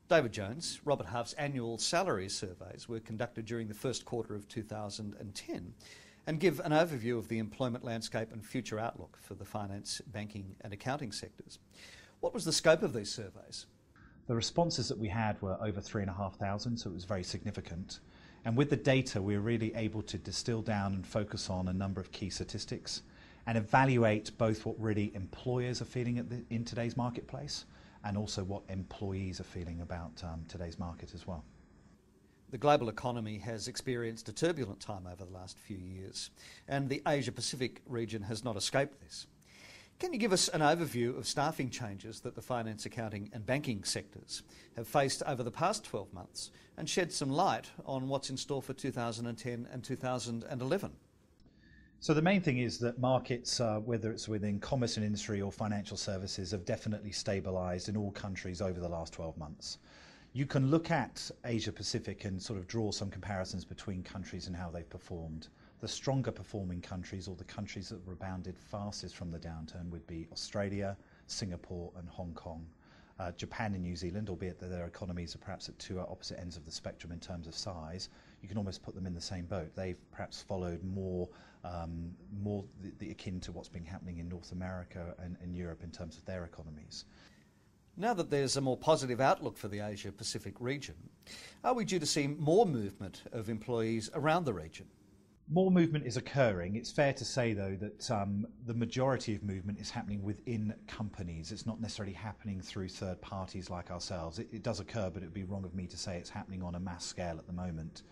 David Jones, Robert Half's annual salary surveys were conducted during the first quarter of 2010 and give an overview of the employment landscape and future outlook for the finance, banking and accounting sectors. What was the scope of these surveys? The responses that we had were over 3,500, so it was very significant. And with the data, we were really able to distill down and focus on a number of key statistics and evaluate both what really employers are feeling in today's marketplace and also what employees are feeling about today's market as well. The global economy has experienced a turbulent time over the last few years, and the Asia-Pacific region has not escaped this. Can you give us an overview of staffing changes that the finance, accounting and banking sectors have faced over the past 12 months and shed some light on what's in store for 2010 and 2011? So the main thing is that markets, whether it's within commerce and industry or financial services, have definitely stabilised in all countries over the last 12 months. You can look at Asia Pacific and sort of draw some comparisons between countries and how they've performed. The stronger performing countries, or the countries that rebounded fastest from the downturn, would be Australia, Singapore and Hong Kong. Japan and New Zealand, albeit that their economies are perhaps at two opposite ends of the spectrum in terms of size, you can almost put them in the same boat. They've perhaps followed more the akin to what's been happening in North America and Europe in terms of their economies. Now that there's a more positive outlook for the Asia-Pacific region, are we due to see more movement of employees around the region? More movement is occurring. It's fair to say, though, that the majority of movement is happening within companies. It's not necessarily happening through third parties like ourselves. It does occur, but it would be wrong of me to say it's happening on a mass scale at the moment.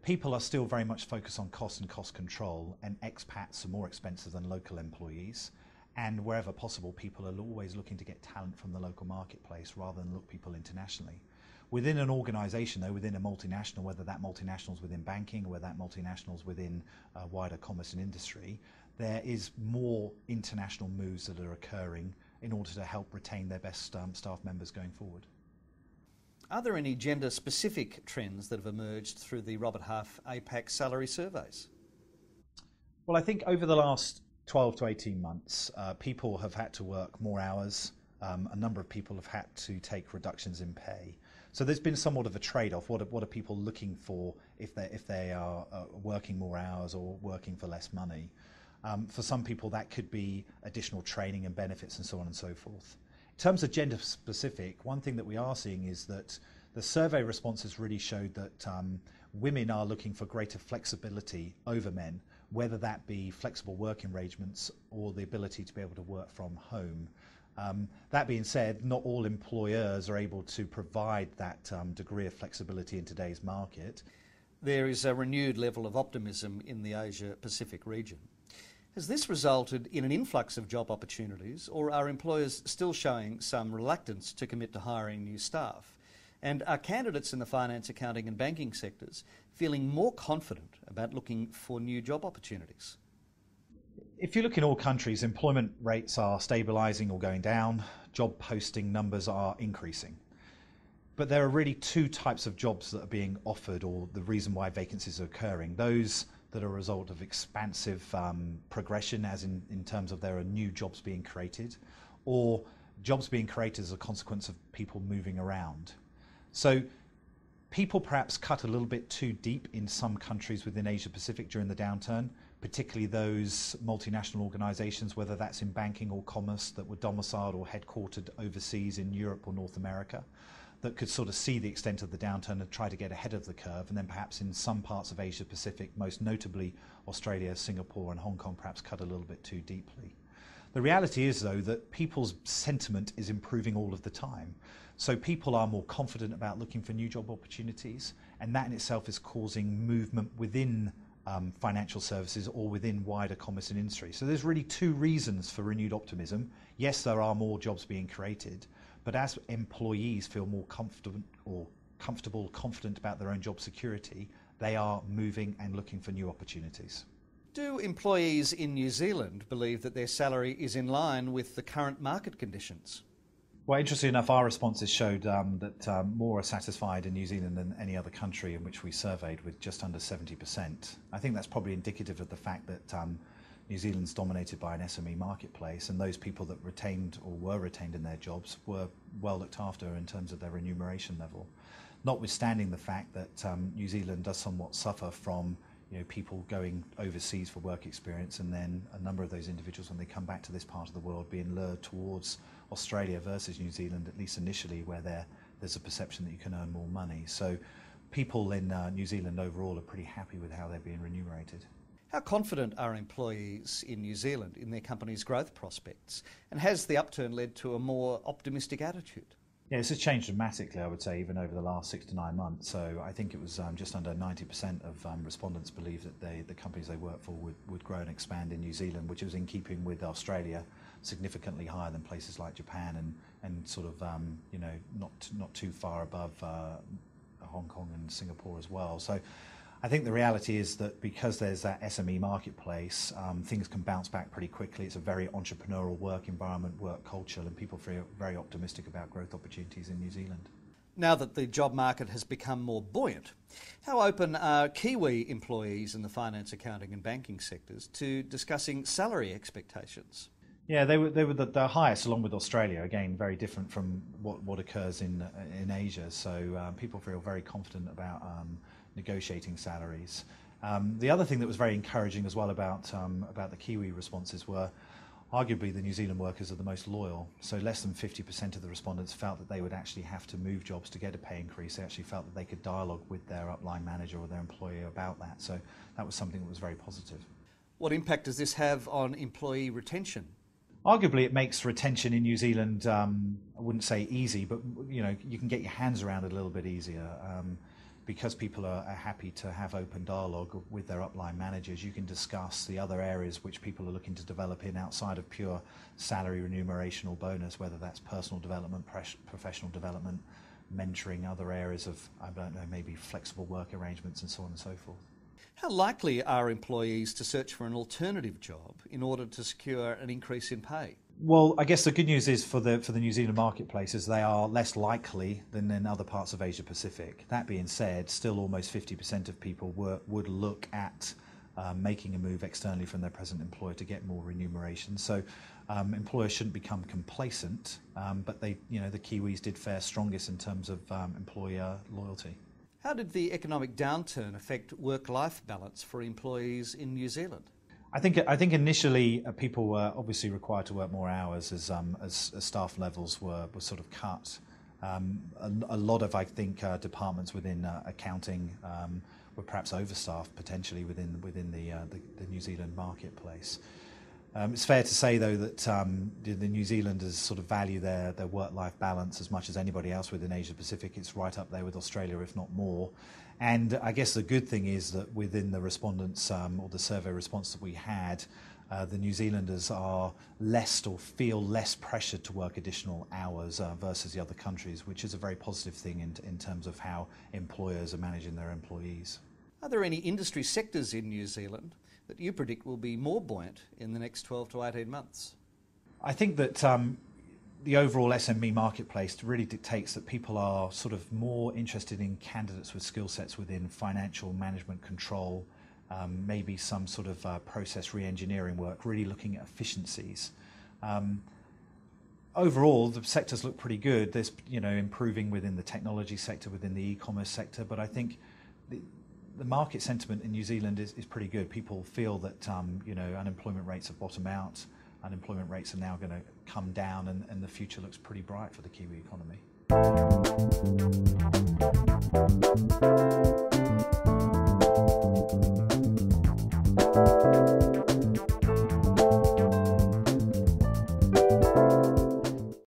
People are still very much focused on cost and cost control, and expats are more expensive than local employees. And wherever possible, people are always looking to get talent from the local marketplace rather than look people internationally. Within an organisation, though, within a multinational, whether that multinational is within banking or whether that multinational is within wider commerce and industry, there is more international moves that are occurring in order to help retain their best staff members going forward. Are there any gender-specific trends that have emerged through the Robert Half APAC salary surveys? Well, I think over the last 12 to 18 months, people have had to work more hours. A number of people have had to take reductions in pay. So there's been somewhat of a trade-off. What are people looking for if they are working more hours or working for less money? For some people, that could be additional training and benefits and so on and so forth. In terms of gender specific, one thing that we are seeing is that the survey responses really showed that women are looking for greater flexibility over men, whether that be flexible work arrangements or the ability to be able to work from home. That being said, not all employers are able to provide that degree of flexibility in today's market. There is a renewed level of optimism in the Asia-Pacific region. Has this resulted in an influx of job opportunities, or are employers still showing some reluctance to commit to hiring new staff? And are candidates in the finance, accounting and banking sectors feeling more confident about looking for new job opportunities? If you look in all countries, employment rates are stabilising or going down. Job posting numbers are increasing. But there are really two types of jobs that are being offered, or the reason why vacancies are occurring. Those that are a result of expansive progression, as in terms of there are new jobs being created, or jobs being created as a consequence of people moving around. So people perhaps cut a little bit too deep in some countries within Asia Pacific during the downturn, particularly those multinational organisations, whether that's in banking or commerce, that were domiciled or headquartered overseas in Europe or North America, that could sort of see the extent of the downturn and try to get ahead of the curve, and then perhaps in some parts of Asia Pacific, most notably Australia, Singapore and Hong Kong, perhaps cut a little bit too deeply. The reality is, though, that people's sentiment is improving all of the time. So people are more confident about looking for new job opportunities, and that in itself is causing movement within financial services or within wider commerce and industry. So there's really two reasons for renewed optimism. Yes, there are more jobs being created, but as employees feel more comfortable, confident about their own job security, they are moving and looking for new opportunities. Do employees in New Zealand believe that their salary is in line with the current market conditions? Well, interestingly enough, our responses showed that more are satisfied in New Zealand than any other country in which we surveyed, with just under 70%. I think that's probably indicative of the fact that New Zealand's dominated by an SME marketplace, and those people that retained or were retained in their jobs were well looked after in terms of their remuneration level. Notwithstanding the fact that New Zealand does somewhat suffer from people going overseas for work experience, and then a number of those individuals, when they come back to this part of the world, being lured towards Australia versus New Zealand, at least initially, where there's a perception that you can earn more money. So people in New Zealand overall are pretty happy with how they're being remunerated. How confident are employees in New Zealand in their company's growth prospects? And has the upturn led to a more optimistic attitude? Yeah, this has changed dramatically, I would say, even over the last 6 to 9 months. So I think it was just under 90% of respondents believed that the companies they work for would grow and expand in New Zealand, which was in keeping with Australia, significantly higher than places like Japan and sort of not too far above Hong Kong and Singapore as well. So I think the reality is that because there's that SME marketplace, things can bounce back pretty quickly. It's a very entrepreneurial work environment, work culture, and people feel very optimistic about growth opportunities in New Zealand. Now that the job market has become more buoyant, how open are Kiwi employees in the finance, accounting and banking sectors to discussing salary expectations? Yeah, they were the highest, along with Australia. Again, very different from what occurs in Asia. So people feel very confident about negotiating salaries. The other thing that was very encouraging as well about the Kiwi responses were arguably the New Zealand workers are the most loyal. So less than 50% of the respondents felt that they would actually have to move jobs to get a pay increase. They actually felt that they could dialogue with their upline manager or their employer about that. So that was something that was very positive. What impact does this have on employee retention? Arguably, it makes retention in New Zealand, I wouldn't say easy, but you can get your hands around it a little bit easier. Because people are happy to have open dialogue with their upline managers, you can discuss the other areas which people are looking to develop in outside of pure salary, remuneration or bonus, whether that's personal development, professional development, mentoring, other areas of, I don't know, maybe flexible work arrangements and so on and so forth. How likely are employees to search for an alternative job in order to secure an increase in pay? Well, I guess the good news is for the New Zealand marketplace is they are less likely than in other parts of Asia Pacific. That being said, still almost 50% of people would look at making a move externally from their present employer to get more remuneration. So employers shouldn't become complacent, but the Kiwis did fare strongest in terms of employer loyalty. How did the economic downturn affect work-life balance for employees in New Zealand? I think initially people were obviously required to work more hours as staff levels were sort of cut. A lot of departments within accounting were perhaps overstaffed potentially within the New Zealand marketplace. It's fair to say though that the New Zealanders sort of value their work-life balance as much as anybody else within Asia Pacific. It's right up there with Australia, if not more. And I guess the good thing is that within the respondents or the survey response that we had, the New Zealanders are less or feel less pressured to work additional hours versus the other countries, which is a very positive thing in terms of how employers are managing their employees. Are there any industry sectors in New Zealand that you predict will be more buoyant in the next 12 to 18 months? I think that the overall SME marketplace really dictates that people are sort of more interested in candidates with skill sets within financial management control, maybe some sort of process re-engineering work, really looking at efficiencies. Overall, the sectors look pretty good. There's improving within the technology sector, within the e-commerce sector, but I think the market sentiment in New Zealand is pretty good. People feel that unemployment rates have bottomed out. Unemployment rates are now going to come down, and the future looks pretty bright for the Kiwi economy.